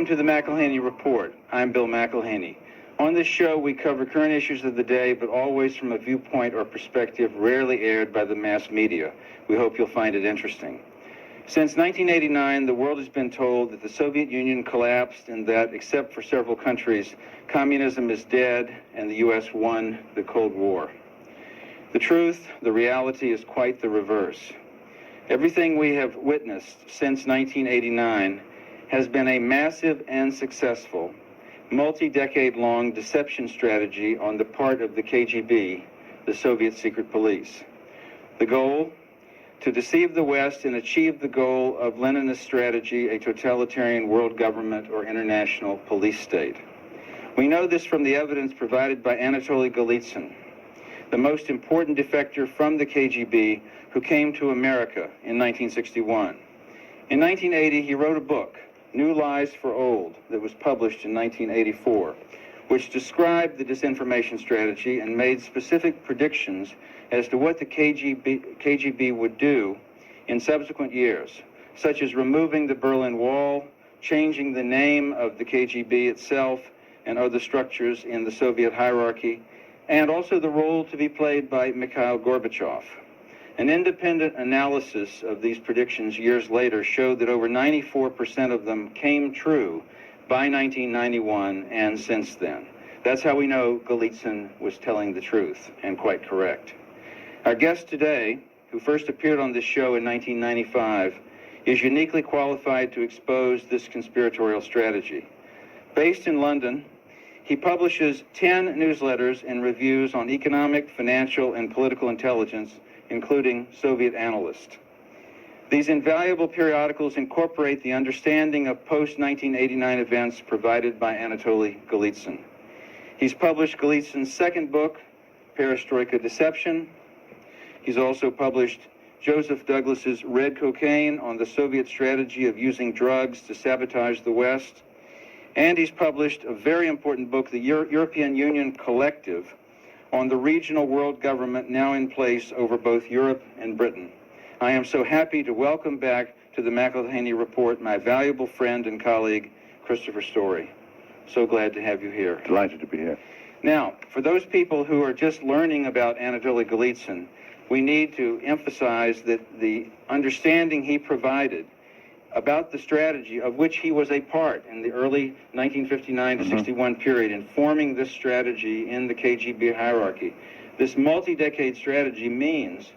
to the McIlhaney Report. I'm Bill McIlhaney. On this show, we cover current issues of the day, but always from a viewpoint or perspective rarely aired by the mass media. We hope you'll find it interesting. Since 1989, the world has been told that the Soviet Union collapsed and that, except for several countries, communism is dead and the U.S. won the Cold War. The truth, the reality, is quite the reverse. Everything we have witnessed since 1989 has been a massive and successful, multi-decade-long deception strategy on the part of the KGB, the Soviet secret police. The goal? To deceive the West and achieve the goal of Leninist strategy, a totalitarian world government or international police state. We know this from the evidence provided by Anatoliy Golitsyn, the most important defector from the KGB who came to America in 1961. In 1980, he wrote a book, New Lies for Old, that was published in 1984, which described the disinformation strategy and made specific predictions as to what the KGB would do in subsequent years, such as removing the Berlin Wall, changing the name of the KGB itself and other structures in the Soviet hierarchy, and also the role to be played by Mikhail Gorbachev. An independent analysis of these predictions years later showed that over 94% of them came true by 1991 and since then. That's how we know Golitsyn was telling the truth, and quite correct. Our guest today, who first appeared on this show in 1995, is uniquely qualified to expose this conspiratorial strategy. Based in London, he publishes 10 newsletters and reviews on economic, financial, and political intelligence, including Soviet Analyst. These invaluable periodicals incorporate the understanding of post-1989 events provided by Anatoly Golitsyn. He's published Golitsyn's second book, Perestroika Deception. He's also published Joseph Douglas's Red Cocaine on the Soviet strategy of using drugs to sabotage the West. And he's published a very important book, the European Union Collective, on the regional world government now in place over both Europe and Britain. I am so happy to welcome back to the McIlhaney Report my valuable friend and colleague, Christopher Story. So glad to have you here. Delighted to be here. Now, for those people who are just learning about Anatoly Golitsyn, we need to emphasize that the understanding he provided about the strategy of which he was a part in the early 1959 to 61 period in forming this strategy in the KGB hierarchy. This multi-decade strategy means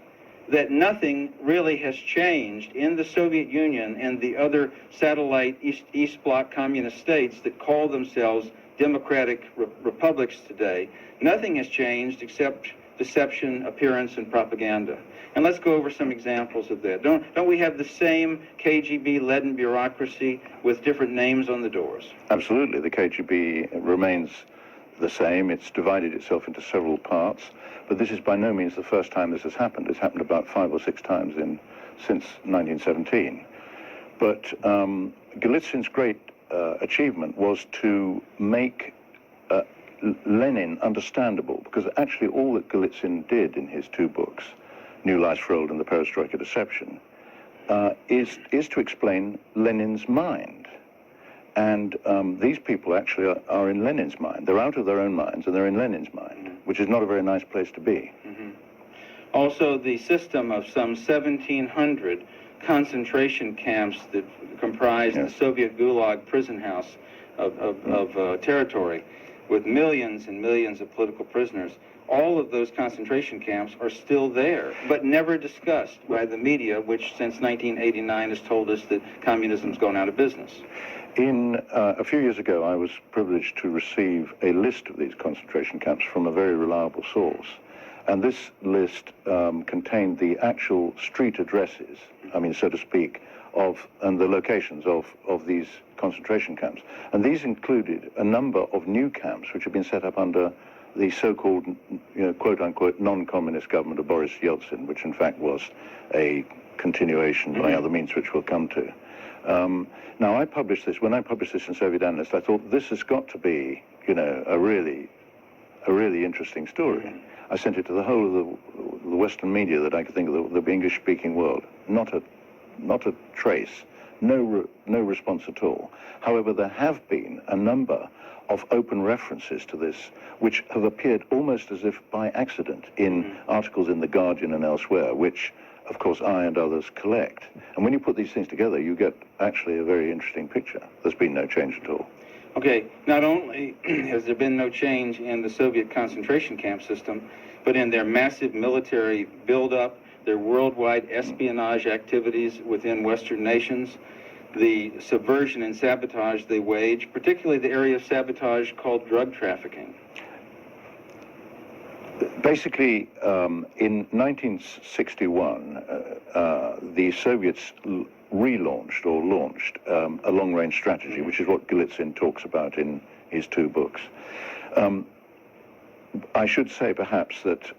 that nothing really has changed in the Soviet Union and the other satellite East Bloc communist states that call themselves democratic republics today. Nothing has changed except deception, appearance, and propaganda. And let's go over some examples of that. Don't we have the same KGB-led bureaucracy with different names on the doors? Absolutely. The KGB remains the same. It's divided itself into several parts, but this is by no means the first time this has happened. It's happened about 5 or 6 times since 1917. But Golitsyn's great achievement was to make Lenin understandable, because actually all that Golitsyn did in his 2 books, New Lies for Old and the Perestroika Deception, is to explain Lenin's mind. And these people actually are in Lenin's mind. They're out of their own minds and they're in Lenin's mind, which is not a very nice place to be. Also, the system of some 1,700 concentration camps that comprised the Soviet Gulag prison house of territory, with millions and millions of political prisoners. All of those concentration camps are still there, but never discussed by the media, which since 1989 has told us that communism's gone out of business. A few years ago, I was privileged to receive a list of these concentration camps from a very reliable source. And this list contained the actual street addresses, so to speak, and the locations of these concentration camps. And these included a number of new camps which had been set up under the so-called, quote-unquote, non-communist government of Boris Yeltsin, which in fact was a continuation by other means, which we'll come to. Now, when I published this in Soviet Analyst, I thought this has got to be, a really interesting story. I sent it to the whole of the Western media that I could think of, the English-speaking world. Not a trace, no response at all. However, there have been a number of open references to this, which have appeared almost as if by accident in articles in The Guardian and elsewhere, which, of course, I and others collect. And when you put these things together, you get actually a very interesting picture. There's been no change at all. Okay, not only has there been no change in the Soviet concentration camp system, but in their massive military buildup, their worldwide espionage activities within Western nations, the subversion and sabotage they wage, particularly the area of sabotage called drug trafficking. Basically, in 1961, the Soviets relaunched or launched a long-range strategy, which is what Golitsyn talks about in his two books. I should say perhaps that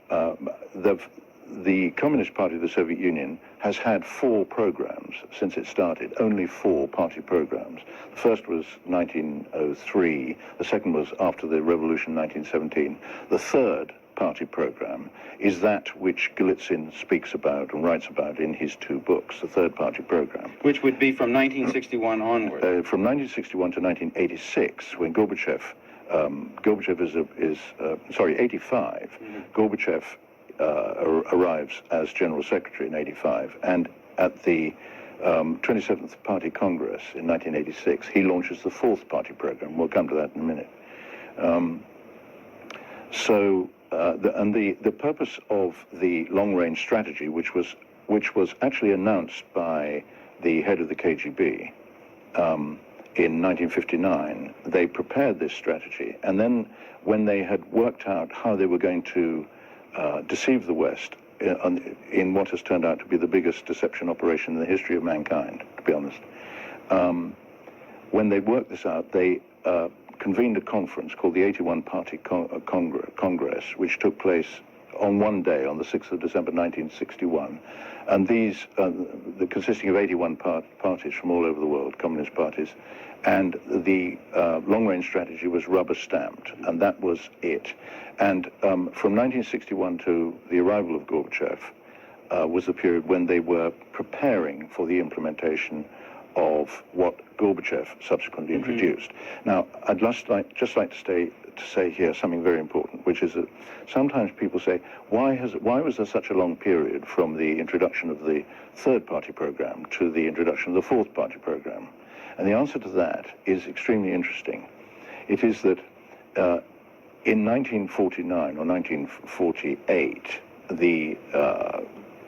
the Communist Party of the Soviet Union has had 4 programs since it started, only 4 party programs. The first was 1903, the second was after the revolution 1917. The third party program is that which Golitsyn speaks about and writes about in his 2 books, the third party program. Which would be from 1961 onward. From 1961 to 1986, when Gorbachev is 85, Gorbachev arrives as General Secretary in 85, and at the 27th Party Congress in 1986, he launches the 4th party program. We'll come to that in a minute. The purpose of the long-range strategy, which was actually announced by the head of the KGB in 1959, they prepared this strategy, and then when they had worked out how they were going to deceive the West in what has turned out to be the biggest deception operation in the history of mankind, to be honest, when they worked this out, they convened a conference called the 81 Party Congress, which took place on one day, on the 6th of December 1961. And these, consisting of 81 parties from all over the world, communist parties, and the long-range strategy was rubber-stamped, and that was it. And from 1961 to the arrival of Gorbachev was the period when they were preparing for the implementation of what Gorbachev subsequently introduced. Now, I'd just like to say here something very important, which is that sometimes people say, why was there such a long period from the introduction of the 3rd party program to the introduction of the 4th party program? And the answer to that is extremely interesting. It is that in 1949 or 1948, the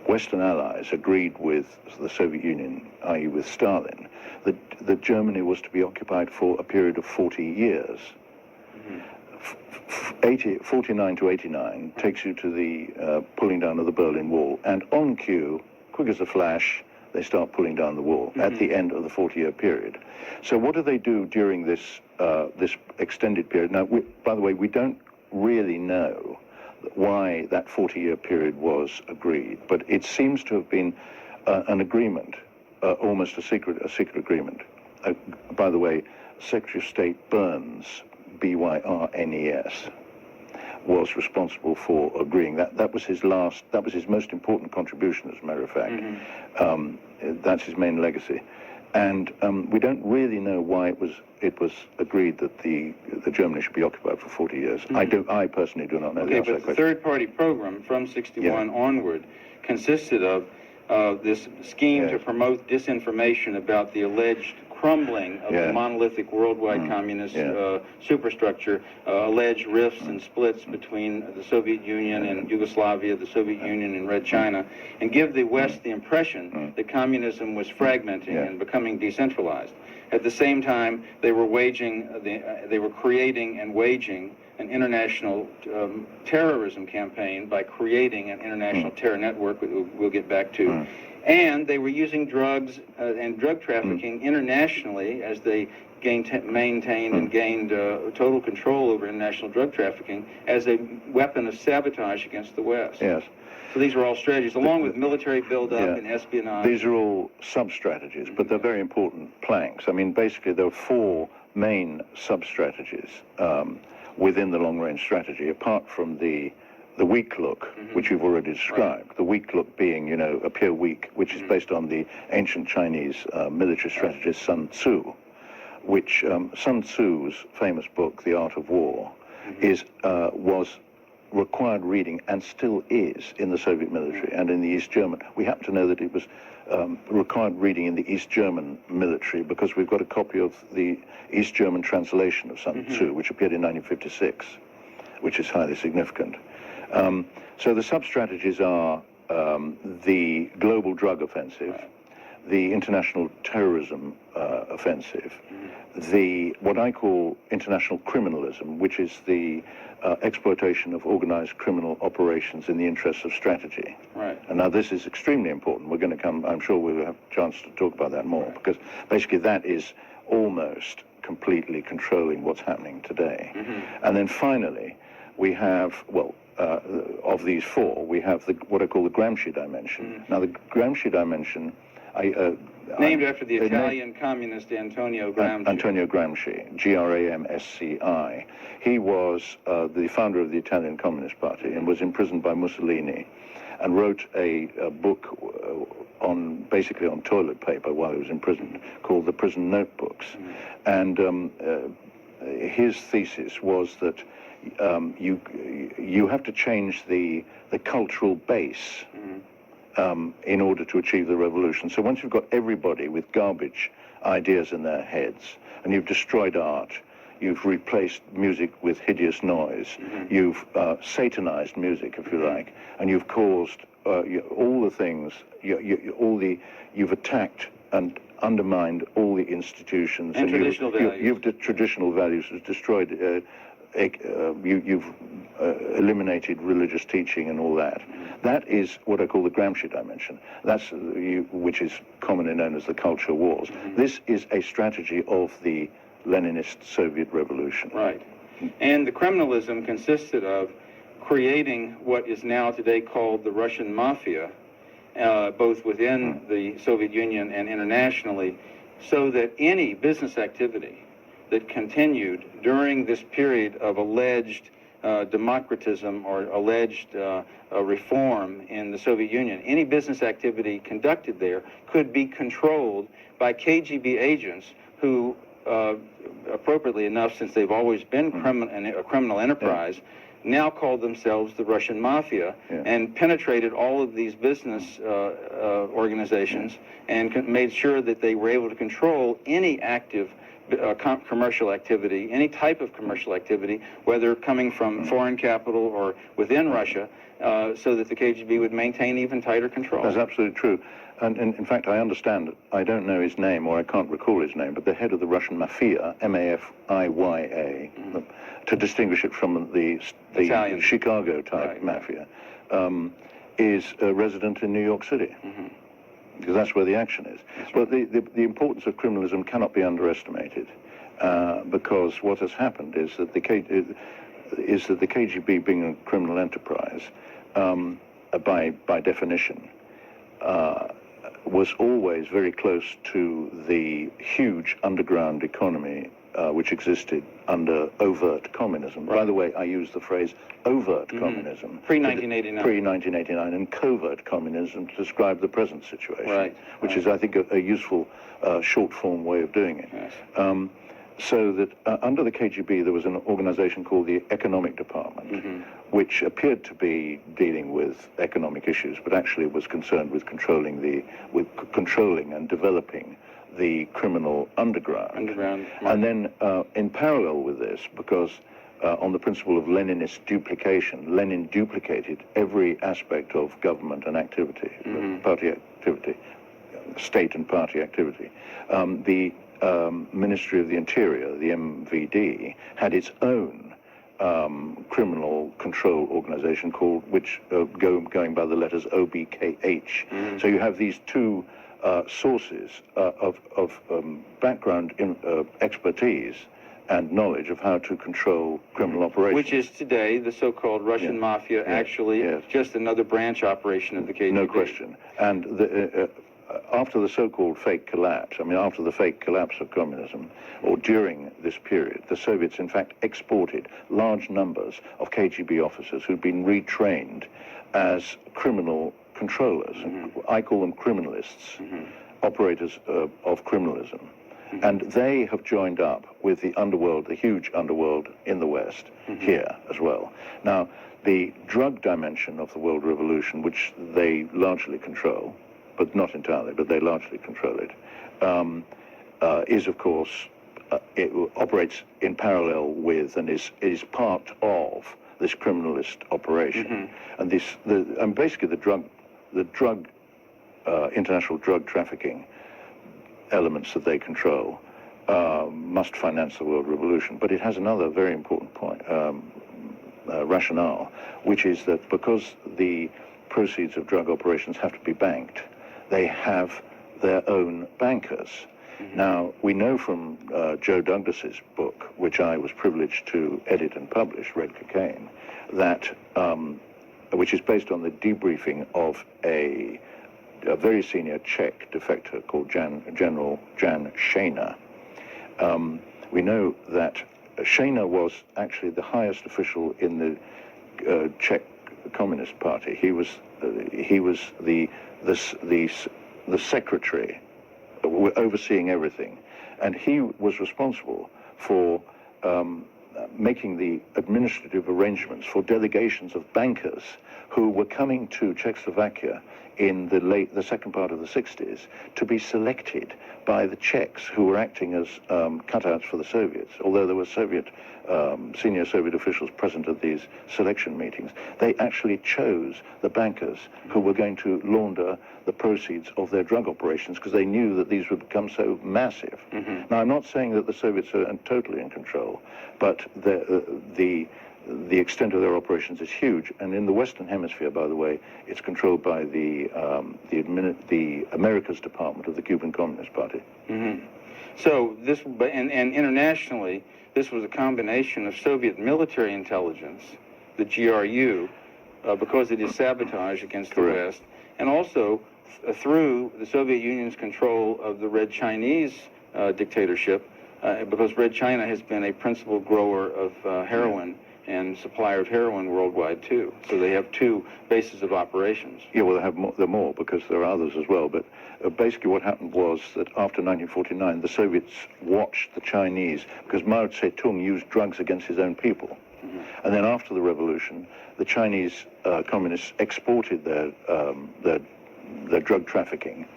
Western Allies agreed with the Soviet Union, i.e. with Stalin, that Germany was to be occupied for a period of 40 years. 49 to 89 takes you to the pulling down of the Berlin Wall, and on cue, quick as a flash, they start pulling down the wall at the end of the 40-year period. So what do they do during this extended period? Now, by the way, we don't really know why that 40-year period was agreed, but it seems to have been an agreement, almost a secret agreement. By the way, Secretary of State Burns, B-Y-R-N-E-S, was responsible for agreeing. That was his most important contribution, as a matter of fact. That's his main legacy. And we don't really know why it was agreed that the Germany should be occupied for 40 years. I personally do not know the answer to that question. The 3rd party program from 61 onward consisted of this scheme to promote disinformation about the alleged crumbling of the monolithic worldwide communist superstructure, alleged rifts and splits between the Soviet Union and Yugoslavia, the Soviet Union and Red China, and give the West the impression that communism was fragmenting and becoming decentralized. At the same time, they were creating and waging an international terrorism campaign by creating an international terror network, we'll get back to. And they were using drugs and drug trafficking internationally as they maintained and gained total control over international drug trafficking as a weapon of sabotage against the West. Yes. So these are all strategies, along with military buildup and espionage. These are all sub-strategies, but they're very important planks. I mean, basically, there are 4 main sub-strategies within the long-range strategy, apart from the weak look which you've already described. Right. The weak look being, you know, appear weak, which is based on the ancient Chinese military strategist Sun Tzu, which Sun Tzu's famous book, The Art of War, was required reading and still is in the Soviet military and in the East German. We happen to know that it was required reading in the East German military because we've got a copy of the East German translation of Sun Tzu, which appeared in 1956, which is highly significant. So the sub-strategies are the global drug offensive, the international terrorism offensive, what I call international criminalism, which is the exploitation of organized criminal operations in the interests of strategy. Right. And now this is extremely important. We're going to come, I'm sure we'll have a chance to talk about that more, because basically that is almost completely controlling what's happening today. And then finally, we have, well, of these four, we have what I call the Gramsci dimension. Now the Gramsci dimension, named after the Italian communist Antonio Gramsci. Antonio Gramsci, Gramsci. He was the founder of the Italian Communist Party and was imprisoned by Mussolini, and wrote a book basically on toilet paper while he was imprisoned, called The Prison Notebooks. And his thesis was that you have to change the cultural base in order to achieve the revolution. So once you've got everybody with garbage ideas in their heads, and you've destroyed art, you've replaced music with hideous noise, you've satanized music, if you like, and you've caused all the things, you've attacked and undermined all the institutions. And traditional values. Traditional values, destroyed, you've eliminated religious teaching and all that. That is what I call the Gramsci dimension. That's which is commonly known as the culture wars. This is a strategy of the Leninist Soviet Revolution. Right. And the criminalism consisted of creating what is now today called the Russian mafia, both within the Soviet Union and internationally, so that any business activity that continued during this period of alleged democratism or alleged reform in the Soviet Union, any business activity conducted there could be controlled by KGB agents who, appropriately enough, since they've always been a criminal enterprise, now called themselves the Russian Mafia, and penetrated all of these business organizations and made sure that they were able to control any active commercial activity, any type of commercial activity, whether coming from foreign capital or within Russia, so that the KGB would maintain even tighter control. That's absolutely true. And in fact, I understand, I don't know his name, or I can't recall his name, but the head of the Russian Mafia, M-A-F-I-Y-A, to distinguish it from the Chicago-type mafia, is a resident in New York City. Because that's where the action is. But the importance of criminalism cannot be underestimated, because what has happened is that the KGB, being a criminal enterprise, by definition, was always very close to the huge underground economy which existed under overt communism. By the way, I use the phrase overt communism. Pre-1989. Pre-1989, and covert communism to describe the present situation, which is, I think, a useful short-form way of doing it. Yes. So that under the KGB, there was an organization called the Economic Department, which appeared to be dealing with economic issues, but actually was concerned with controlling and developing the criminal underground. And then in parallel with this, because on the principle of Leninist duplication, Lenin duplicated every aspect of government and activity, party activity, state and party activity. The Ministry of the Interior, the MVD, had its own criminal control organization called, going by the letters OBKH. So you have these two sources of background expertise and knowledge of how to control criminal operations. Which is today the so-called Russian Mafia, actually just another branch operation of the KGB. No question. And after the so-called fake collapse, after the fake collapse of communism, or during this period, the Soviets, in fact, exported large numbers of KGB officers who'd been retrained as criminal controllers. I call them criminalists, operators of criminalism. And they have joined up with the underworld, the huge underworld in the West, here as well. Now, the drug dimension of the world revolution, which they largely control, but not entirely, but they largely control it, is, of course, it operates in parallel with and is part of this criminalist operation. And basically the international drug trafficking elements that they control must finance the world revolution. But it has another very important point, rationale, which is that because the proceeds of drug operations have to be banked, they have their own bankers. Now, we know from Joe Douglas's book, which I was privileged to edit and publish, Red Cocaine, that, which is based on the debriefing of a very senior Czech defector called General Jan Šejna. We know that Šejna was actually the highest official in the Czech Communist Party. He was the secretary overseeing everything, and he was responsible for making the administrative arrangements for delegations of bankers who were coming to Czechoslovakia in the second part of the 60s to be selected by the Czechs, who were acting as cutouts for the Soviets. Although there were senior Soviet officials present at these selection meetings, they actually chose the bankers who were going to launder the proceeds of their drug operations, because they knew that these would become so massive. Now, I'm not saying that the Soviets are totally in control, but the extent of their operations is huge. And in the Western Hemisphere, by the way, it's controlled by the Americas Department of the Cuban Communist Party. So this, and internationally, this was a combination of Soviet military intelligence, the GRU, because it is sabotage against the West, and also through the Soviet Union's control of the Red Chinese dictatorship, because Red China has been a principal grower of heroin and supplier of heroin worldwide too. So they have two bases of operations. Yeah, well, there are more, because there are others as well. But basically what happened was that after 1949, the Soviets watched the Chinese, because Mao Zedong used drugs against his own people. And then after the revolution, the Chinese communists exported their drug trafficking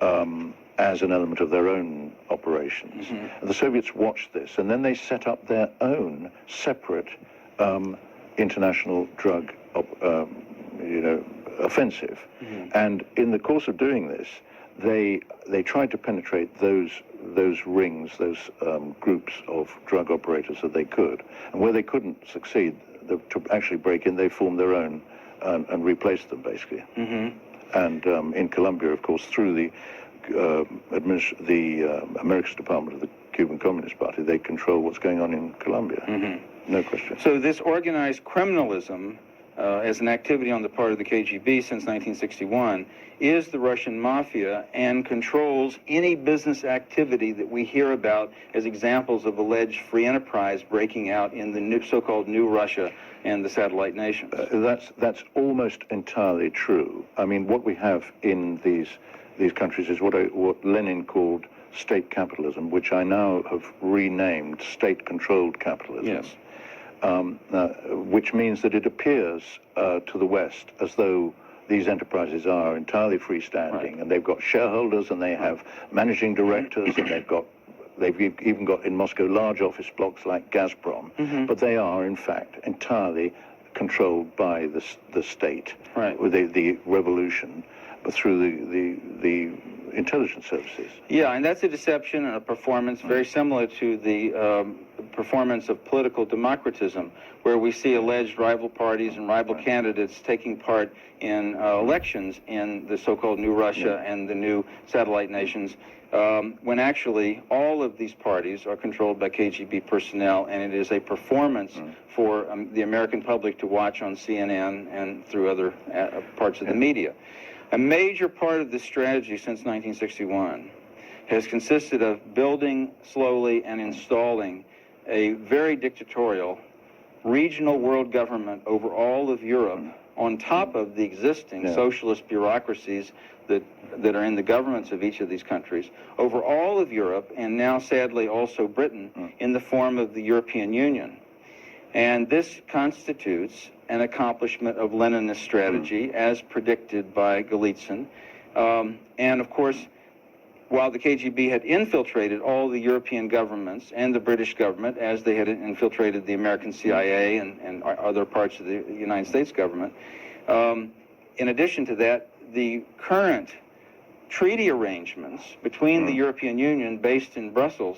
as an element of their own operations. And the Soviets watched this, and then they set up their own separate international drug offensive. And in the course of doing this, they tried to penetrate those rings, those groups of drug operators that they could. And where they couldn't succeed to actually break in, they formed their own and replaced them, basically. And in Colombia, of course, through the American Department of the Cuban Communist Party, they control what's going on in Colombia. No question. So this organized criminalism, as an activity on the part of the KGB since 1961, is the Russian mafia and controls any business activity that we hear about as examples of alleged free enterprise breaking out in the so-called New Russia and the satellite nations. That's almost entirely true. I mean, what we have in these countries is what Lenin called state capitalism, which I now have renamed state-controlled capitalism. Yes. Which means that it appears to the West as though these enterprises are entirely freestanding, and they've got shareholders, and they have managing directors, and they've even got in Moscow large office blocks like Gazprom, but they are in fact entirely controlled by the state, with the revolution, but through the intelligence services. Yeah, and that's a deception and a performance very similar to the performance of political democratism, where we see alleged rival parties and rival candidates taking part in elections in the so-called New Russia and the new satellite nations, when actually all of these parties are controlled by KGB personnel, and it is a performance for the American public to watch on CNN and through other parts of the media. A major part of this strategy since 1961 has consisted of building slowly and installing a very dictatorial regional world government over all of Europe on top of the existing socialist bureaucracies that are in the governments of each of these countries, over all of Europe, and now sadly also Britain, in the form of the European Union. And this constitutes an accomplishment of Leninist strategy, as predicted by Golitsyn. And of course, while the KGB had infiltrated all the European governments and the British government, as they had infiltrated the American CIA and other parts of the United States government, in addition to that, the current treaty arrangements between the European Union, based in Brussels,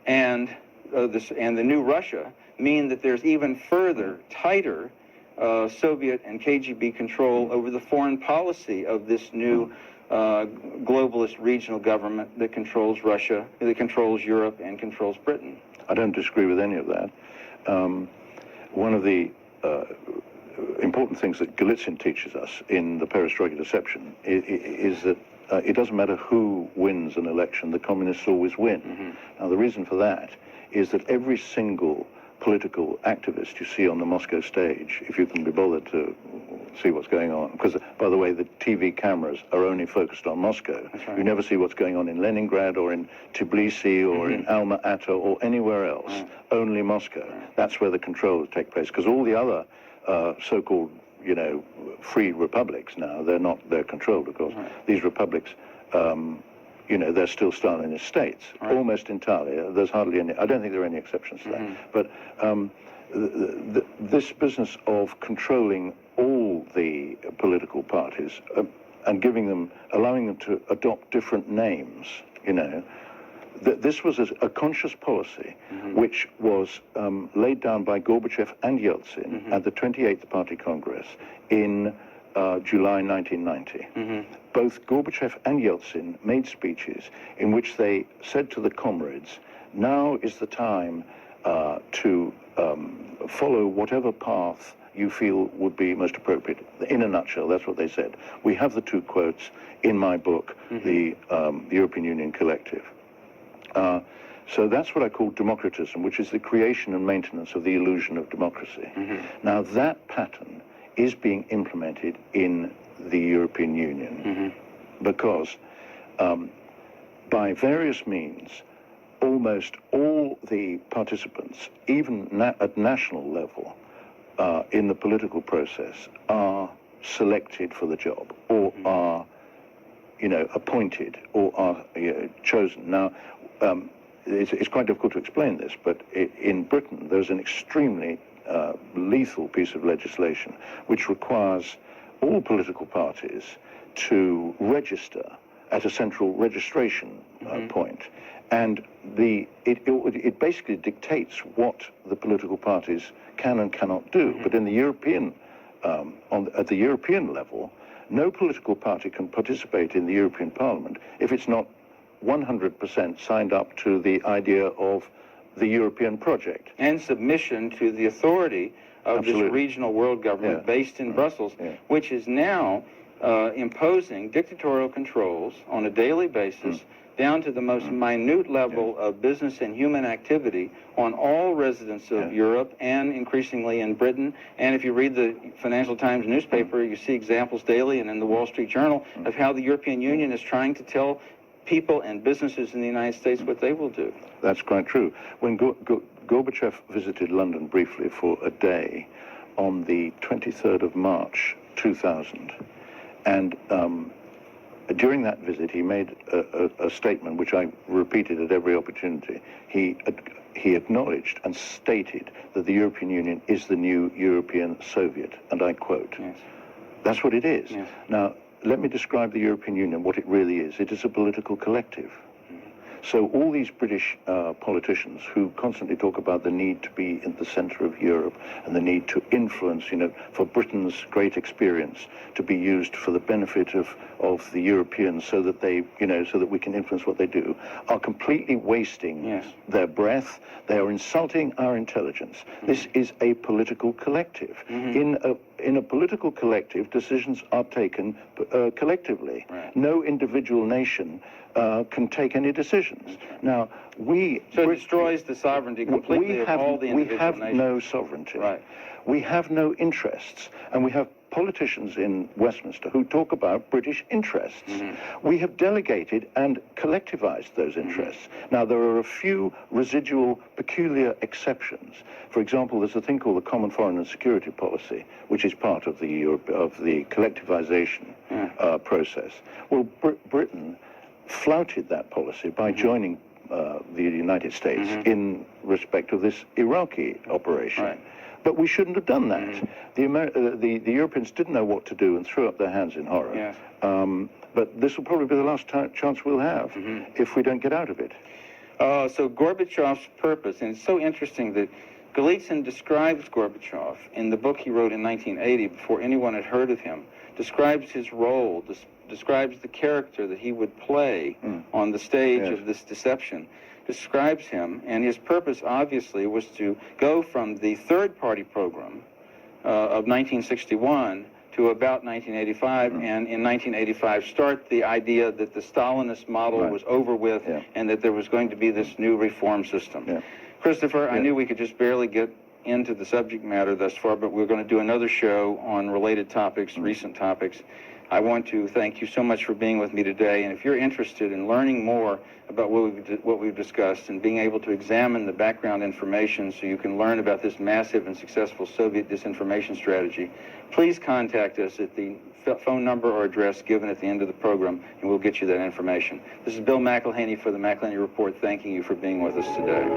and the new Russia, mean that there's even further, tighter Soviet and KGB control over the foreign policy of this new globalist regional government that controls Russia, that controls Europe, and controls Britain. I don't disagree with any of that. One of the important things that Golitsyn teaches us in the Perestroika Deception is that it doesn't matter who wins an election, the communists always win. Now, the reason for that is that every single political activist you see on the Moscow stage, if you can be bothered to see what's going on, because, by the way, the TV cameras are only focused on Moscow. Right. You never see what's going on in Leningrad or in Tbilisi or in Alma-Ata or anywhere else, only Moscow. That's where the controls take place, because all the other so-called, free republics now, they're controlled, of course. These republics, they're still Stalinist states, almost entirely. There's hardly any, I don't think there are any exceptions to that. But this business of controlling all the political parties and allowing them to adopt different names, this was a conscious policy which was laid down by Gorbachev and Yeltsin at the 28th Party Congress in July 1990. Both Gorbachev and Yeltsin made speeches in which they said to the comrades, now is the time to follow whatever path you feel would be most appropriate. In a nutshell, that's what they said. We have the two quotes in my book, the European Union Collective. So that's what I call democratism, which is the creation and maintenance of the illusion of democracy. Now, that pattern is being implemented in the European Union because by various means, almost all the participants, even at national level, in the political process, are selected for the job or are, appointed or are chosen. Now, it's quite difficult to explain this, but in Britain, there's an extremely lethal piece of legislation which requires all political parties to register at a central registration point. And it basically dictates what the political parties can and cannot do. But in the European, at the European level, no political party can participate in the European Parliament if it's not 100% signed up to the idea of the European project. And submission to the authority of this regional world government based in Brussels, which is now imposing dictatorial controls on a daily basis down to the most minute level of business and human activity on all residents of Europe and increasingly in Britain. And if you read the Financial Times newspaper, you see examples daily and in the Wall Street Journal of how the European Union is trying to tell people and businesses in the United States what they will do. That's quite true. When Gorbachev visited London briefly for a day on the 23rd of March 2000, and during that visit he made a statement which I repeated at every opportunity. He acknowledged and stated that the European Union is the new European Soviet, and I quote. That's what it is. Now, let me describe the European Union, what it really is. It is a political collective. So all these British politicians who constantly talk about the need to be in the center of Europe and the need to influence, for Britain's great experience to be used for the benefit of the Europeans so that they, so that we can influence what they do, are completely wasting their breath. They are insulting our intelligence. This is a political collective. In a political collective, decisions are taken collectively. No individual nation can take any decisions. Now, So it destroys the sovereignty completely of all the individual nations. We have no sovereignty. We have no interests, and we have politicians in Westminster who talk about British interests. We have delegated and collectivized those interests. Now, there are a few residual peculiar exceptions. For example, there's a thing called the Common Foreign and Security Policy, which is part of the collectivization process. Well, Britain flouted that policy by joining the United States in respect of this Iraqi operation. Right. But we shouldn't have done that. The Europeans didn't know what to do and threw up their hands in horror. Yes. But this will probably be the last chance we'll have if we don't get out of it. So Gorbachev's purpose, and it's so interesting that Golitsyn describes Gorbachev in the book he wrote in 1980 before anyone had heard of him, describes his role, describes the character that he would play on the stage of this deception, describes him, and his purpose obviously was to go from the third-party program of 1961 to about 1985, and in 1985 start the idea that the Stalinist model was over with and that there was going to be this new reform system. Christopher, I knew we could just barely get into the subject matter thus far, but we're going to do another show on related topics, recent topics. I want to thank you so much for being with me today, and if you're interested in learning more about what we've discussed and being able to examine the background information so you can learn about this massive and successful Soviet disinformation strategy, please contact us at the phone number or address given at the end of the program, and we'll get you that information. This is Bill McElhaney for the McElhaney Report, thanking you for being with us today.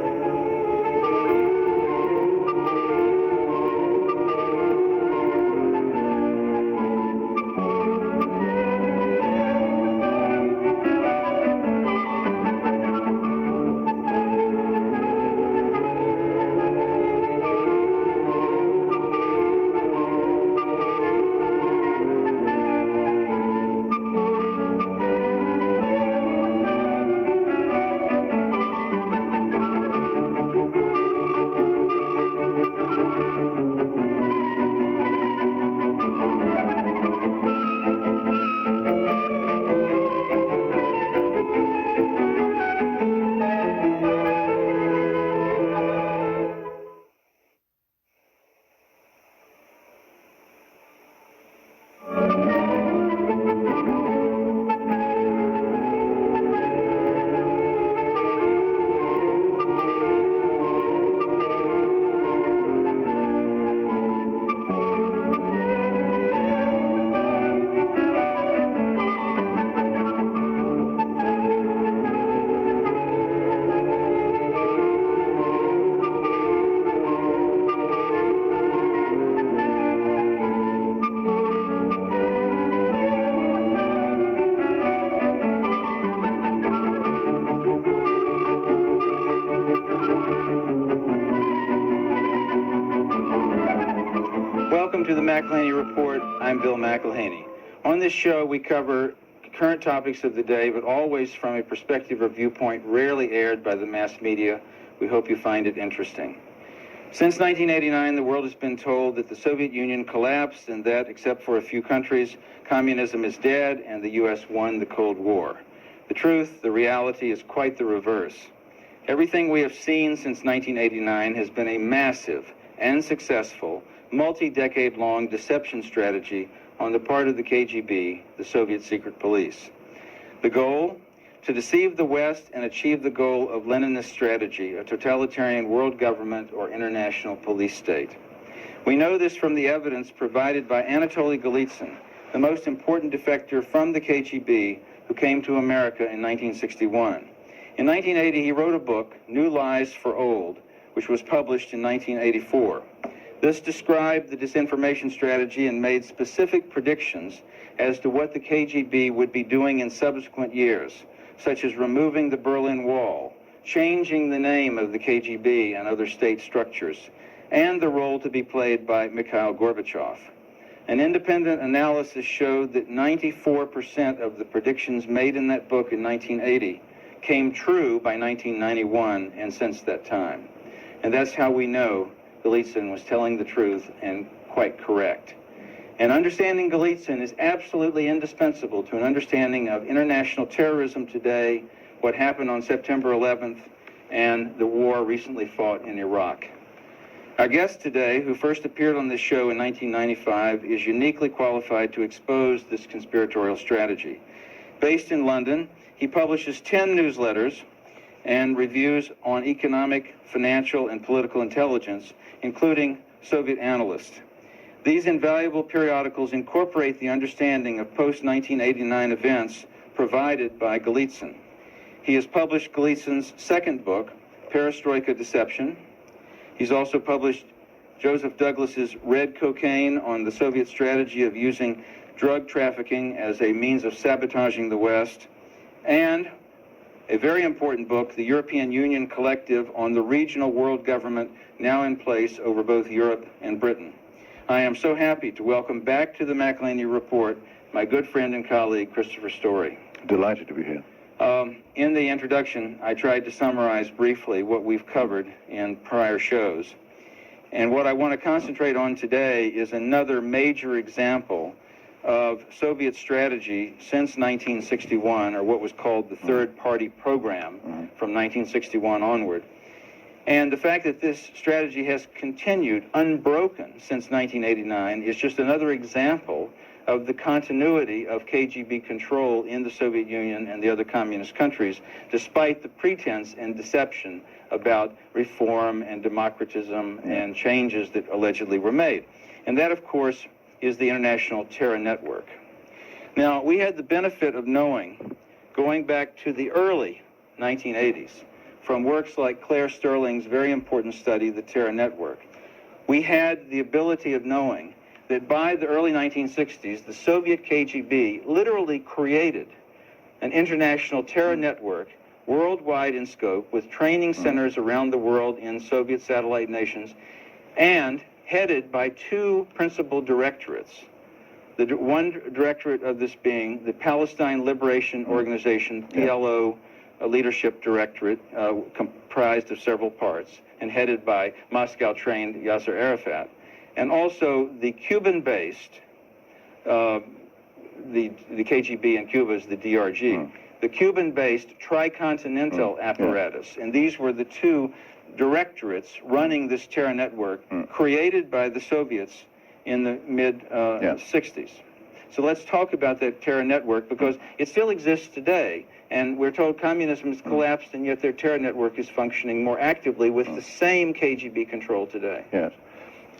Welcome to the McElhaney Report. I'm Bill McElhaney. On this show, we cover current topics of the day, but always from a perspective or viewpoint rarely aired by the mass media. We hope you find it interesting. Since 1989, the world has been told that the Soviet Union collapsed and that, except for a few countries, communism is dead and the U.S. won the Cold War. The truth, the reality, is quite the reverse. Everything we have seen since 1989 has been a massive and successful multi-decade-long deception strategy on the part of the KGB, the Soviet secret police. The goal? To deceive the West and achieve the goal of Leninist strategy, a totalitarian world government or international police state. We know this from the evidence provided by Anatoliy Golitsyn, the most important defector from the KGB who came to America in 1961. In 1980, he wrote a book, New Lies for Old, which was published in 1984. This described the disinformation strategy and made specific predictions as to what the KGB would be doing in subsequent years, such as removing the Berlin Wall, changing the name of the KGB and other state structures, and the role to be played by Mikhail Gorbachev. An independent analysis showed that 94% of the predictions made in that book in 1980 came true by 1991 and since that time. And that's how we know Golitsyn was telling the truth and quite correct. And understanding Golitsyn is absolutely indispensable to an understanding of international terrorism today, what happened on September 11th, and the war recently fought in Iraq. Our guest today, who first appeared on this show in 1995, is uniquely qualified to expose this conspiratorial strategy. Based in London, he publishes 10 newsletters and reviews on economic, financial, and political intelligence, including Soviet Analyst. These invaluable periodicals incorporate the understanding of post-1989 events provided by Golitsyn. He has published Golitsyn's second book, Perestroika Deception. He's also published Joseph Douglas's Red Cocaine on the Soviet strategy of using drug trafficking as a means of sabotaging the West, and a very important book, the European Union Collective on the regional world government now in place over both Europe and Britain. I am so happy to welcome back to the McElhaney Report my good friend and colleague, Christopher Story. Delighted to be here. In the introduction, I tried to summarize briefly what we've covered in prior shows. And what I want to concentrate on today is another major example of Soviet strategy since 1961, or what was called the Third Party Program from 1961 onward. And the fact that this strategy has continued unbroken since 1989 is just another example of the continuity of KGB control in the Soviet Union and the other communist countries, despite the pretense and deception about reform and democratism and changes that allegedly were made. And that, of course, is the International Terror Network. Now, we had the benefit of knowing, going back to the early 1980s, from works like Claire Sterling's very important study, The Terror Network, we had the ability of knowing that by the early 1960s, the Soviet KGB literally created an international terror network worldwide in scope, with training centers around the world in Soviet satellite nations, and headed by two principal directorates. The one directorate of this being the Palestine Liberation Organization, PLO Leadership Directorate, comprised of several parts, and headed by Moscow-trained Yasser Arafat. And also the Cuban-based, the KGB in Cuba is the DRG, the Cuban-based tricontinental apparatus. And these were the two directorates running this terror network created by the Soviets in the mid-60s. So let's talk about that terror network, because it still exists today. And we're told communism has collapsed, and yet their terror network is functioning more actively with the same KGB control today. Yes.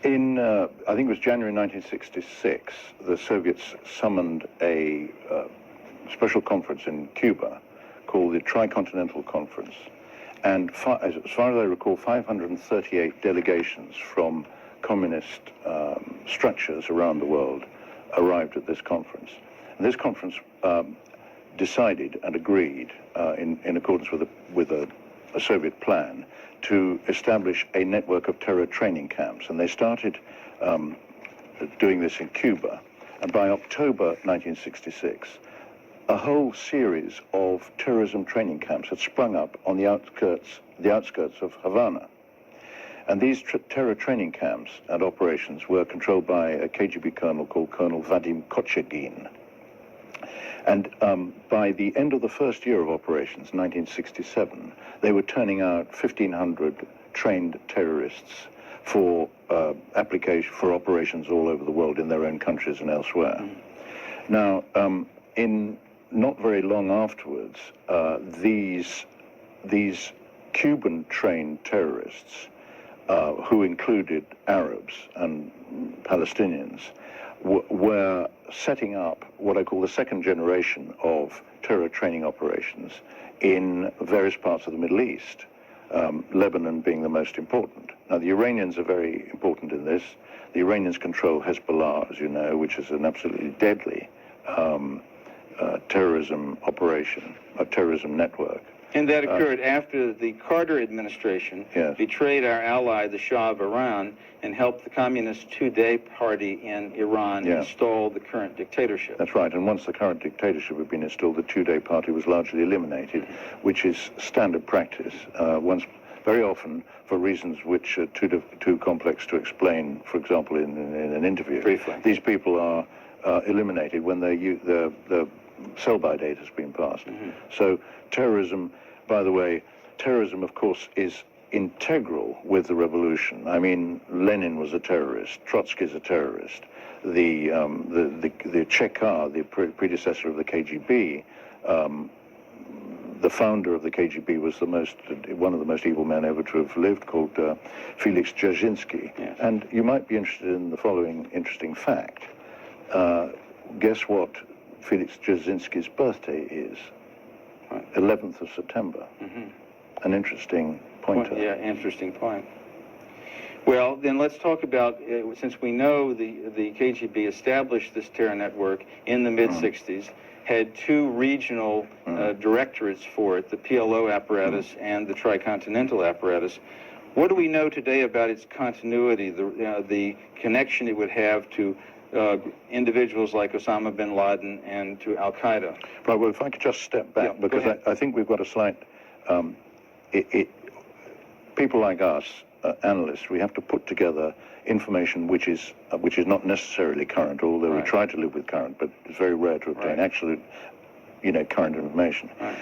In, I think it was January 1966, the Soviets summoned a special conference in Cuba called the Tricontinental Conference. And as far as I recall, 538 delegations from communist structures around the world arrived at this conference. And this conference decided and agreed, in accordance with a Soviet plan, to establish a network of terror training camps. And they started doing this in Cuba. And by October 1966, a whole series of terrorism training camps had sprung up on the outskirts of Havana. And these terror training camps and operations were controlled by a KGB colonel called Colonel Vadim Kochegin. And by the end of the first year of operations, 1967, they were turning out 1,500 trained terrorists for operations all over the world, in their own countries and elsewhere. Now, in not very long afterwards, these Cuban-trained terrorists, who included Arabs and Palestinians, were setting up what I call the second generation of terror training operations in various parts of the Middle East, Lebanon being the most important. Now, the Iranians are very important in this. The Iranians control Hezbollah, as you know, which is an absolutely deadly terrorism operation, a terrorism network. And that occurred after the Carter administration betrayed our ally, the Shah of Iran, and helped the Communist Two-Day Party in Iran install the current dictatorship. That's right, and once the current dictatorship had been installed, the Two-Day Party was largely eliminated, which is standard practice. Very often, for reasons which are too complex to explain, for example, in an interview, briefly, these people are eliminated when the sell-by date has been passed. So terrorism, by the way, terrorism, of course, is integral with the revolution. I mean, Lenin was a terrorist, Trotsky's a terrorist, the Chekar, the predecessor of the KGB, the founder of the KGB was one of the most evil men ever to have lived, called Felix Dzerzhinsky. Yes. And you might be interested in the following interesting fact. Guess what Felix Dzerzhinsky's birthday is? 11th of September. Mm-hmm. An interesting pointer. Yeah, interesting point. Well, then let's talk about, since we know the KGB established this terror network in the mid-60s, had two regional directorates for it, the PLO apparatus and the tricontinental apparatus. What do we know today about its continuity, the connection it would have to individuals like Osama bin Laden and to Al-Qaeda? Right, well, if I could just step back, Yeah, because I think we've got a slight... people like us, analysts, we have to put together information which is not necessarily current, although we try to live with current, but it's very rare to obtain absolute, current information. Right.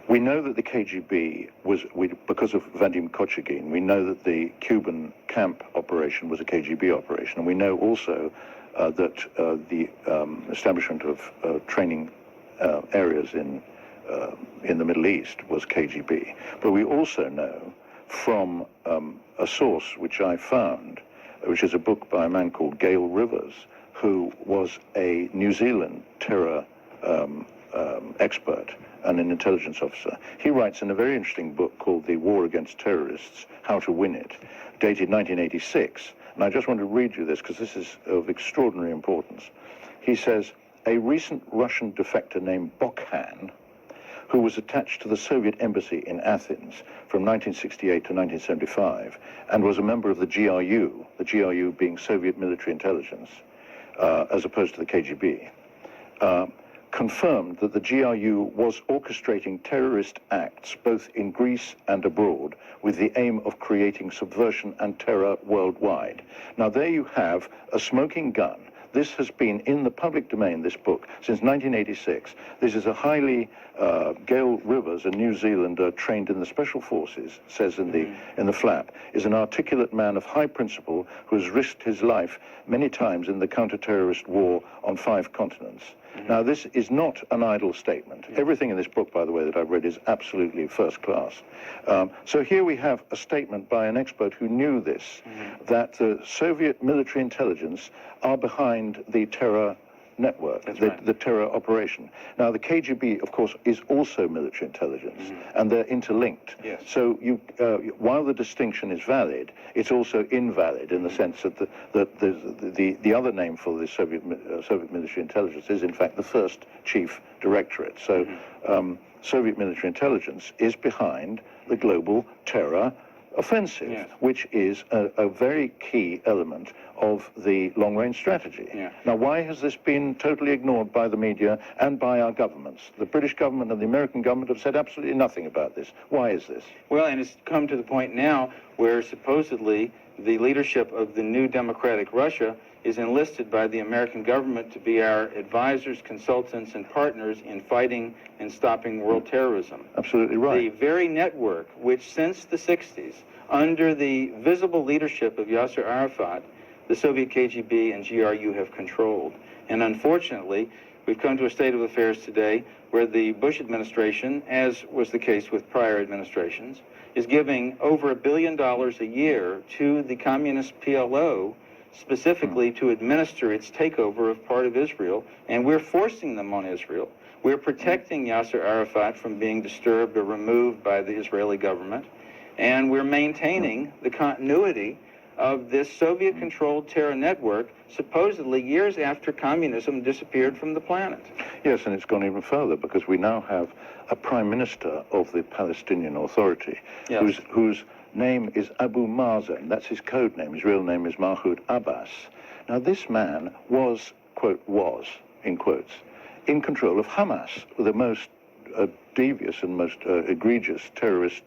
We know that the KGB because of Vadim Kochagin, we know that the Cuban camp operation was a KGB operation, and we know also that the establishment of training areas in the Middle East was KGB. But we also know from a source which I found, which is a book by a man called Gail Rivers, who was a New Zealand terror expert and an intelligence officer. He writes in a very interesting book called The War Against Terrorists, How to Win It, dated 1986. And I just want to read you this because this is of extraordinary importance. He says, a recent Russian defector named Bokhan, who was attached to the Soviet embassy in Athens from 1968 to 1975, and was a member of the GRU being Soviet military intelligence, as opposed to the KGB, confirmed that the GRU was orchestrating terrorist acts both in Greece and abroad with the aim of creating subversion and terror worldwide. Now there you have a smoking gun. This has been in the public domain, this book, since 1986. This is a highly, Gail Rivers, a New Zealander trained in the special forces, says in the flap, is an articulate man of high principle who has risked his life many times in the counter-terrorist war on 5 continents. Now, this is not an idle statement. Everything in this book, by the way, that I've read is absolutely first class. So here we have a statement by an expert who knew this, that the Soviet military intelligence are behind the terror network, the terror operation. Now, the KGB, of course, is also military intelligence, and they're interlinked. Yes. So while the distinction is valid, it's also invalid in the sense that the other name for the Soviet military intelligence is, in fact, the first chief directorate. So Soviet military intelligence is behind the global terror offensive, which is a very key element of the long-range strategy. Now, why has this been totally ignored by the media and by our governments? The British government and the American government have said absolutely nothing about this. Why is this? Well, and it's come to the point now where supposedly the leadership of the new democratic Russia is enlisted by the American government to be our advisors, consultants, and partners in fighting and stopping world terrorism. Absolutely right. The very network which since the 60s, under the visible leadership of Yasser Arafat, the Soviet KGB and GRU have controlled. And unfortunately, we've come to a state of affairs today where the Bush administration, as was the case with prior administrations, is giving over $1 billion a year to the communist PLO specifically to administer its takeover of part of Israel, and we're forcing them on Israel. We're protecting Yasser Arafat from being disturbed or removed by the Israeli government, and we're maintaining the continuity of this Soviet-controlled terror network, supposedly years after communism disappeared from the planet. Yes, and it's gone even further, because we now have a prime minister of the Palestinian Authority, whose name is Abu Mazen. That's his code name. His real name is Mahmoud Abbas. Now, this man was, quote, in quotes, in control of Hamas, the most devious and most egregious terrorist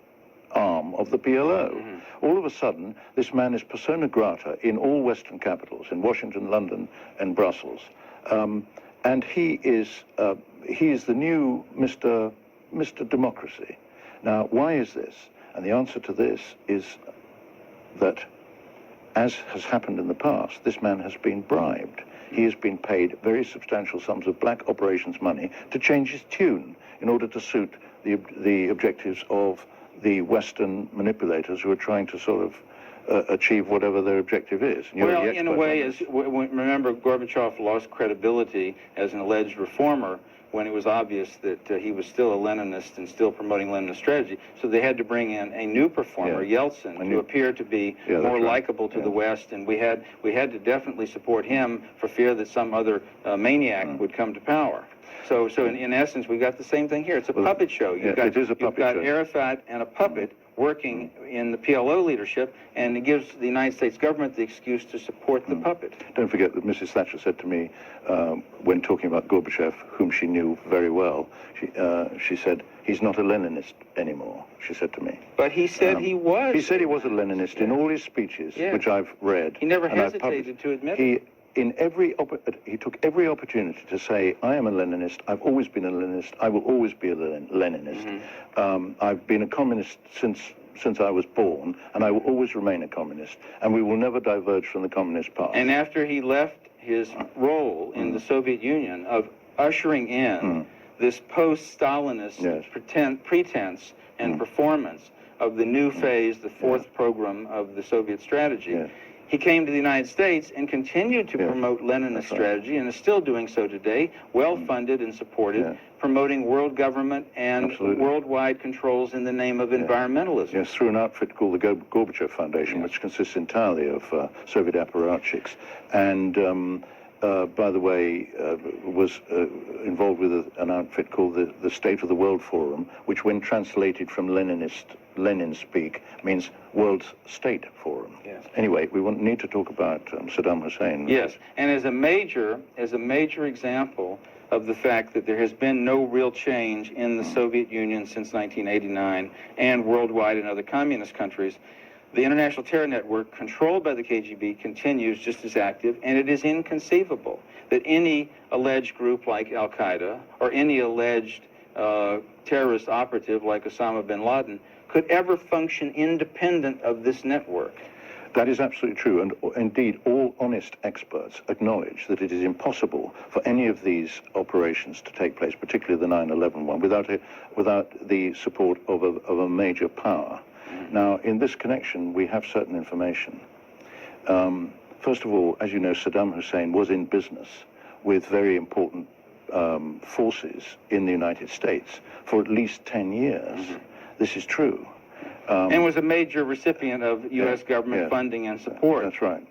arm of the PLO. All of a sudden, this man is persona grata in all Western capitals, in Washington, London, and Brussels. And he is the new Mr. Democracy. Now, why is this? And the answer to this is that, as has happened in the past, this man has been bribed. He has been paid very substantial sums of black operations money to change his tune in order to suit the objectives of the Western manipulators who are trying to sort of achieve whatever their objective is. Well, in a way, remember, Gorbachev lost credibility as an alleged reformer when it was obvious that he was still a Leninist and still promoting Leninist strategy. So they had to bring in a new performer, Yeltsin, to appear to be more likable to the West, and we had to definitely support him for fear that some other maniac would come to power. So in essence, we got the same thing here. It's a puppet show. You've got Arafat and a puppet working in the PLO leadership, and it gives the United States government the excuse to support the puppet. Don't forget that Mrs. Thatcher said to me, when talking about Gorbachev, whom she knew very well, she said, he's not a Leninist anymore, she said to me. But he said he was. He said he was a Leninist in all his speeches, which I've read. He never hesitated to admit it. He took every opportunity to say, I am a Leninist, I've always been a Leninist, I will always be a Leninist. I've been a communist since I was born, and I will always remain a communist, and we will never diverge from the communist path. And after he left his role in the Soviet Union of ushering in this post-Stalinist pretense and performance of the new phase, the fourth program of the Soviet strategy, he came to the United States and continued to promote Leninist strategy, and is still doing so today, well-funded and supported, promoting world government and worldwide controls in the name of environmentalism. Yes, through an outfit called the Gorbachev Foundation, which consists entirely of Soviet apparatchiks, and by the way, was involved with an outfit called the State of the World Forum, which, when translated from Lenin speak, means World State Forum. Yes. Anyway, we need to talk about Saddam Hussein. Yes, and as a major example of the fact that there has been no real change in the Soviet Union since 1989 and worldwide in other communist countries, the International Terror Network, controlled by the KGB, continues just as active, and it is inconceivable that any alleged group like Al-Qaeda or any alleged terrorist operative like Osama bin Laden could ever function independent of this network. That is absolutely true, and indeed all honest experts acknowledge that it is impossible for any of these operations to take place, particularly the 9/11 one, without the support of a major power. Now, in this connection, we have certain information. First of all, as you know, Saddam Hussein was in business with very important forces in the United States for at least 10 years. This is true. And was a major recipient of U.S. government funding and support. That's right.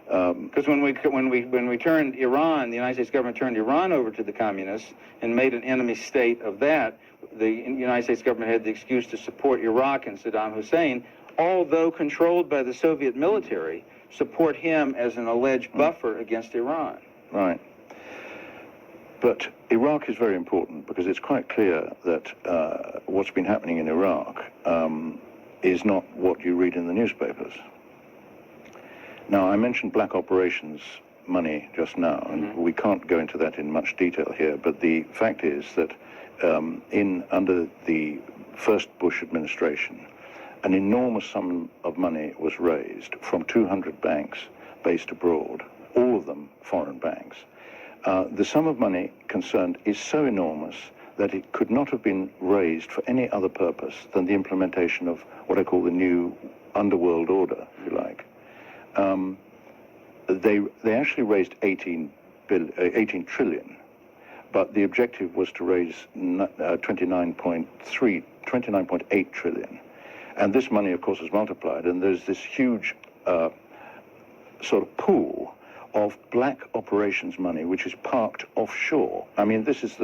Because when we turned Iran, the United States government turned Iran over to the communists and made an enemy state of that, the United States government had the excuse to support Iraq and Saddam Hussein, although controlled by the Soviet military, support him as an alleged buffer against Iran. Right. But Iraq is very important because it's quite clear that what's been happening in Iraq is not what you read in the newspapers. Now, I mentioned black operations money just now, and we can't go into that in much detail here, but the fact is that under the first Bush administration, an enormous sum of money was raised from 200 banks based abroad, all of them foreign banks. The sum of money concerned is so enormous that it could not have been raised for any other purpose than the implementation of what I call the new underworld order, if you like. They actually raised 18 trillion, but the objective was to raise 29.8 trillion. And this money, of course, is multiplied, and there's this huge sort of pool of black operations money which is parked offshore. I mean, this is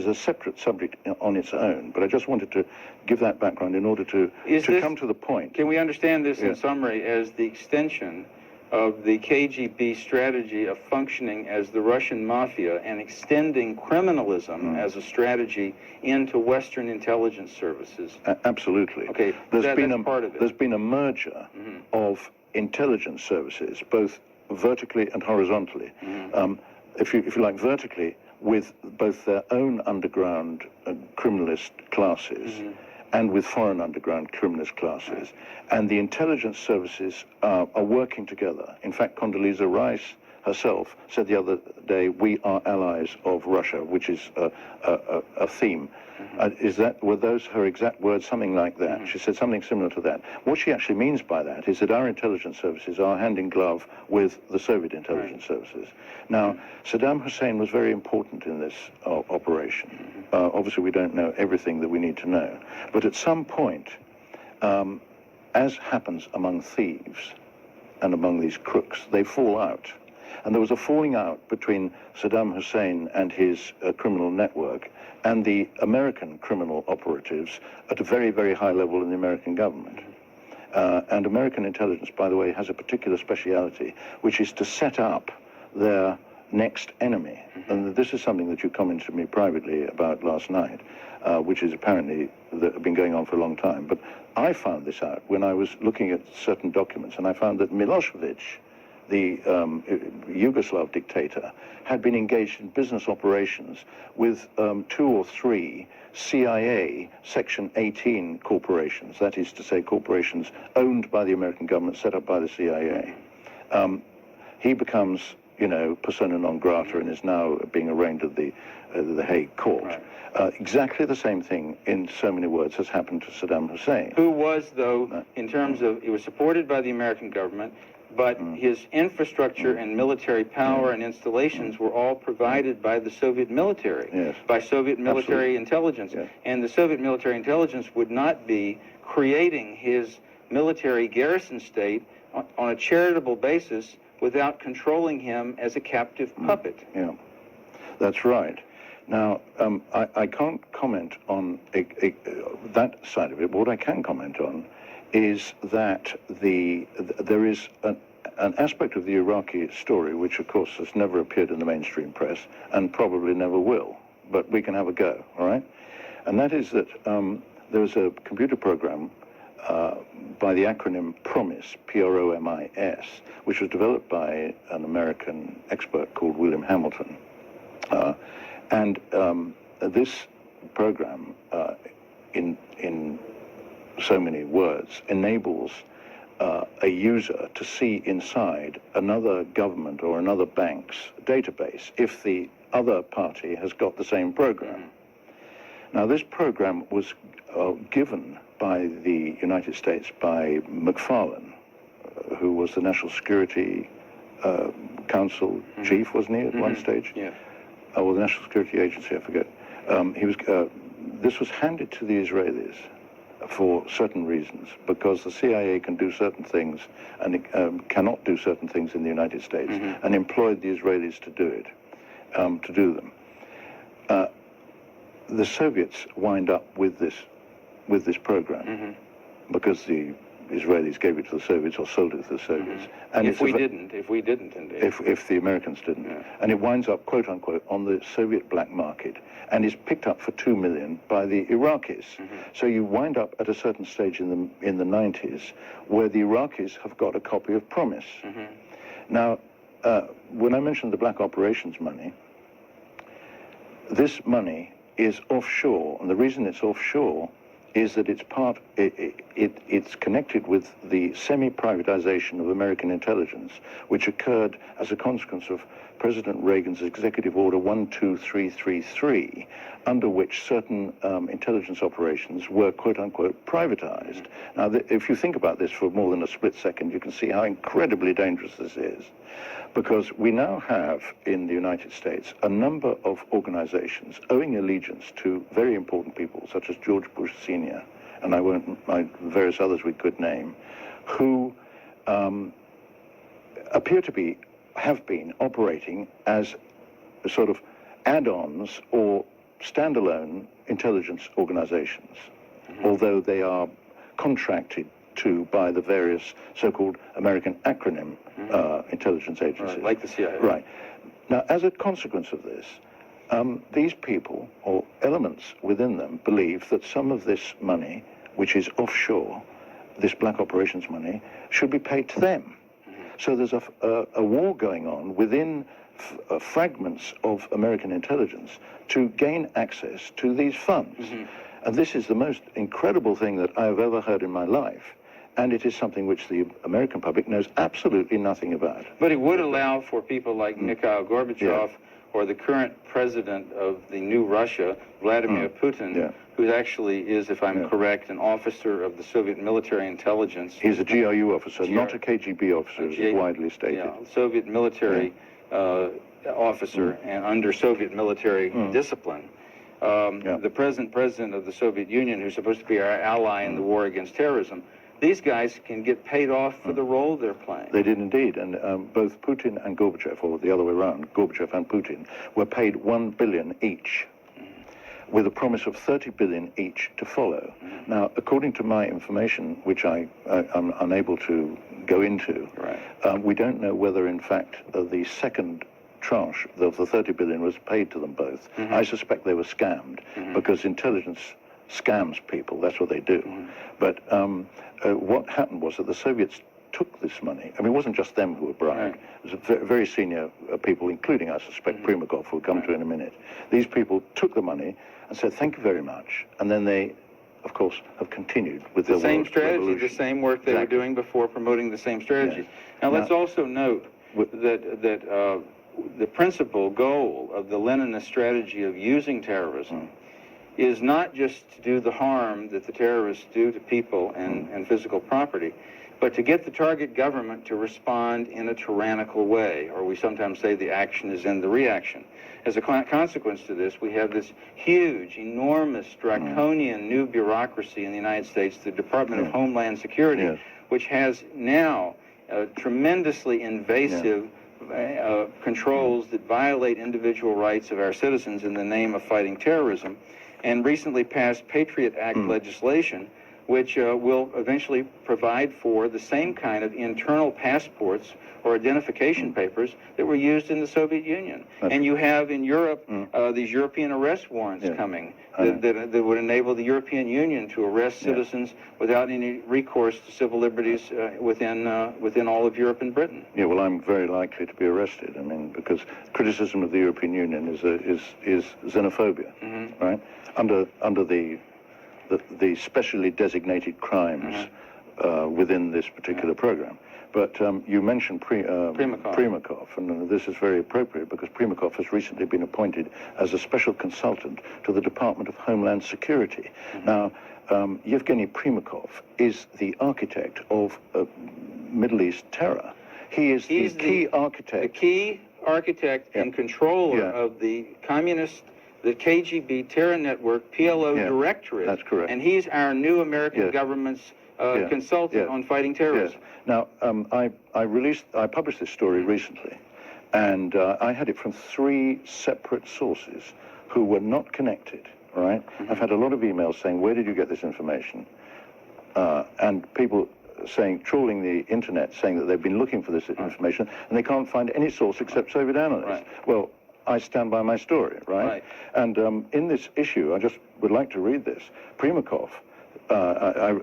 a separate subject on its own, but I just wanted to give that background in order to come to the point. Can we understand this in summary as the extension of the KGB strategy of functioning as the Russian mafia and extending criminalism as a strategy into Western intelligence services? Absolutely. Okay, that's part of it. There's been a merger of intelligence services, both vertically and horizontally. If you like, vertically with both their own underground criminalist classes and with foreign underground criminalist classes. And the intelligence services are working together. In fact, Condoleezza Rice herself said the other day, "We are allies of Russia," which is a theme. Were those her exact words? Something like that. She said something similar to that. What she actually means by that is that our intelligence services are hand in glove with the Soviet intelligence services. Now, Saddam Hussein was very important in this operation. Obviously, we don't know everything that we need to know. But at some point, as happens among thieves and among these crooks, they fall out. And there was a falling out between Saddam Hussein and his criminal network and the American criminal operatives at a very, very high level in the American government. And American intelligence, by the way, has a particular speciality, which is to set up their next enemy. And this is something that you commented to me privately about last night, which is apparently been going on for a long time. But I found this out when I was looking at certain documents, and I found that Milosevic, the Yugoslav dictator, had been engaged in business operations with 2 or 3 CIA Section 18 corporations, that is to say corporations owned by the American government, set up by the CIA. He becomes, persona non grata and is now being arraigned at the Hague court. Right. Exactly the same thing, in so many words, has happened to Saddam Hussein. Who was, though, in terms of, he was supported by the American government, but his infrastructure and military power and installations were all provided by the Soviet military, by Soviet military intelligence. And the Soviet military intelligence would not be creating his military garrison state on a charitable basis without controlling him as a captive puppet. Yeah, that's right. Now, I can't comment on that side of it, but what I can comment on is that there is an aspect of the Iraqi story which, of course, has never appeared in the mainstream press and probably never will, but we can have a go, all right? And that is that there was a computer program by the acronym PROMIS, P-R-O-M-I-S, which was developed by an American expert called William Hamilton. And this program, in so many words, enables a user to see inside another government or another bank's database if the other party has got the same program. Now, this program was given by the United States by McFarlane, who was the National Security Council chief, wasn't he, at one stage? Yeah. Or the National Security Agency, I forget. This was handed to the Israelis for certain reasons, because the CIA can do certain things and it cannot do certain things in the United States, and employed the Israelis to do it, to do them. The Soviets wind up with this program because the Israelis gave it to the Soviets or sold it to the Soviets. And if we didn't, indeed. If the Americans didn't. Yeah. And it winds up, quote unquote, on the Soviet black market and is picked up for $2 million by the Iraqis. So you wind up at a certain stage in the 90s where the Iraqis have got a copy of PROMIS. Now, when I mentioned the black operations money, this money is offshore, and the reason it's offshore is that it's connected with the semi-privatization of American intelligence, which occurred as a consequence of President Reagan's Executive Order 12333, under which certain intelligence operations were, quote-unquote, privatized. Now, if you think about this for more than a split second, you can see how incredibly dangerous this is, because we now have in the United States a number of organizations owing allegiance to very important people, such as George Bush Sr., and various others we could name, who appear to have been operating as sort of add-ons or standalone intelligence organizations, although they are contracted to by the various so-called American acronym intelligence agencies. Right, like the CIA. Right. Now, as a consequence of this, these people, or elements within them, believe that some of this money, which is offshore, this black operations money, should be paid to them. So there's a war going on within fragments of American intelligence to gain access to these funds. And this is the most incredible thing that I have ever heard in my life. And it is something which the American public knows absolutely nothing about. But it would allow for people like Mikhail Gorbachev or the current president of the new Russia, Vladimir Putin, who actually is, if I'm correct, an officer of the Soviet military intelligence. He's a GRU officer, not a KGB officer, as is widely stated. Yeah, Soviet military officer and under Soviet military discipline. The present president of the Soviet Union, who's supposed to be our ally in the war against terrorism, these guys can get paid off for the role they're playing. They did indeed, and both Putin and Gorbachev, or the other way around, Gorbachev and Putin, were paid $1 billion each, with a promise of $30 billion each to follow. Now, according to my information, which I'm unable to go into, we don't know whether, in fact, the second tranche of the $30 billion was paid to them both. I suspect they were scammed, because intelligence scams people, that's what they do. But what happened was that the Soviets took this money. I mean, it wasn't just them who were bribed. It was very senior people, including, I suspect, Primakov, who we'll come to in a minute. These people took the money and said, thank you very much. And then they, of course, have continued with the same strategy, revolution. the same work they were doing before, promoting the same strategy. Now, let's also note that the principal goal of the Leninist strategy of using terrorism is not just to do the harm that the terrorists do to people and physical property, but to get the target government to respond in a tyrannical way, or we sometimes say the action is in the reaction. As a consequence to this, we have this huge, enormous, draconian new bureaucracy in the United States, the Department of Homeland Security, which has now tremendously invasive controls that violate individual rights of our citizens in the name of fighting terrorism, and recently passed Patriot Act legislation, which will eventually provide for the same kind of internal passports or identification papers that were used in the Soviet Union. And you have in Europe these European arrest warrants coming that would enable the European Union to arrest citizens without any recourse to civil liberties within all of Europe and Britain. Yeah, well, I'm very likely to be arrested. I mean, because criticism of the European Union is xenophobia, right? Under the specially designated crimes within this particular program. But you mentioned Primakov, and this is very appropriate because Primakov has recently been appointed as a special consultant to the Department of Homeland Security. Now, Yevgeny Primakov is the architect of Middle East terror. He's the key architect. The key architect and controller of the communist, the KGB terror network, PLO directorate. That's correct. And he's our new American government's consultant on fighting terrorism. Now, I published this story recently, and I had it from 3 separate sources who were not connected, right? I've had a lot of emails saying, where did you get this information? And people saying, trawling the internet, saying that they've been looking for this information, and they can't find any source except Soviet analysts. Well, I stand by my story, right? And in this issue, I just would like to read this. Primakov,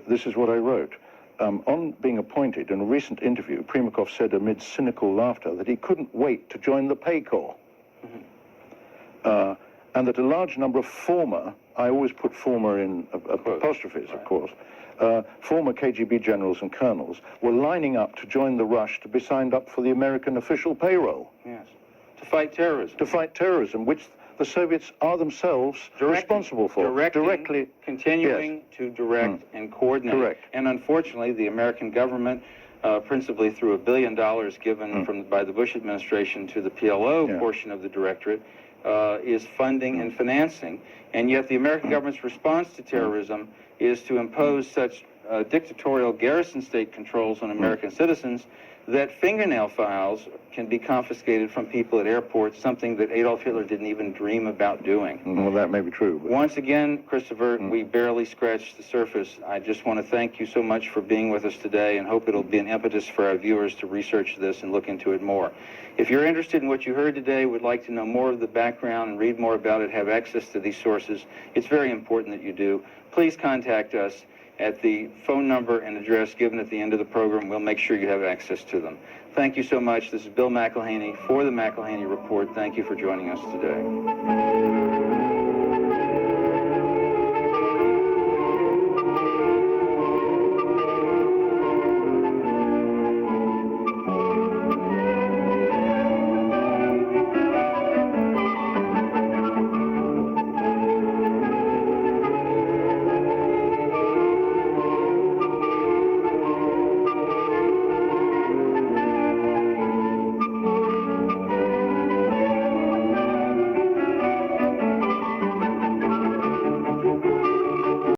this is what I wrote. On being appointed, in a recent interview, Primakov said amid cynical laughter that he couldn't wait to join the Pay Corps. And that a large number of former, I always put former in apostrophes, of course, former KGB generals and colonels were lining up to join the rush to be signed up for the American official payroll. Yes. To fight terrorism. To fight terrorism, which the Soviets are themselves responsible for. Directly. Continuing to direct and coordinate. Correct. And unfortunately, the American government, principally through $1 billion given by the Bush administration to the PLO portion of the directorate, is funding and financing. And yet the American government's response to terrorism is to impose such dictatorial garrison state controls on American citizens that fingernail files can be confiscated from people at airports, something that Adolf Hitler didn't even dream about doing. Well, that may be true. But once again, Christopher, we barely scratched the surface. I just want to thank you so much for being with us today and hope it'll be an impetus for our viewers to research this and look into it more. If you're interested in what you heard today, would like to know more of the background and read more about it, have access to these sources, it's very important that you do. Please contact us at the phone number and address given at the end of the program. We'll make sure you have access to them. Thank you so much. This is Bill McElhaney for the McElhaney Report. Thank you for joining us today.